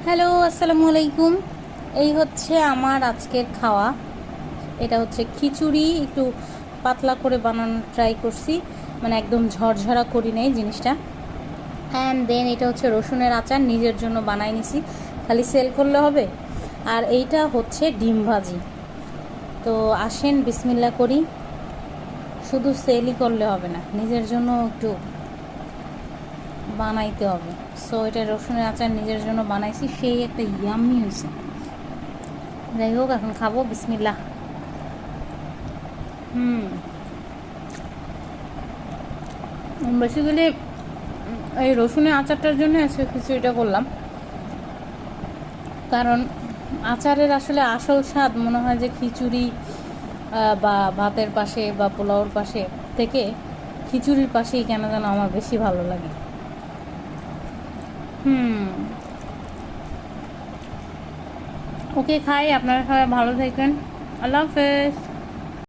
Hello, আসসালামু আলাইকুম। এই হচ্ছে আমার আজকের খাওয়া। এটা হচ্ছে খিচুড়ি, একটু পাতলা করে বানানোর ট্রাই করছি, মানে একদম ঝরঝরা করি নাই জিনিসটা। অ্যান্ড দেন এটা হচ্ছে রসুনের আচার, নিজের জন্য বানাই নিছি, খালি সেল করলে হবে। আর এইটা হচ্ছে ডিম ভাজি। তো আসেন বিসমিল্লা করি। শুধু সেলই করলে হবে না, নিজের জন্য একটু বানাইতে হবে। সো এটা রসুনের আচার নিজের জন্য বানাইছি, সেই একটা ইয়াম্মি হয়েছে। যাই হোক, এখন খাবো, বিসমিল্লাহ। বেসিক্যালি এই রসুনের আচারটার জন্য আজকে খিচুড়িটা করলাম, কারণ আচারের আসলে আসল স্বাদ মনে হয় যে খিচুড়ি বা ভাতের পাশে বা পোলাওর পাশে থেকে খিচুড়ির পাশেই কেন যেন আমার বেশি ভালো লাগে। ওকে, খাই। আপনারা সবাই ভালো থাকেন। আল্লাহ হাফেজ।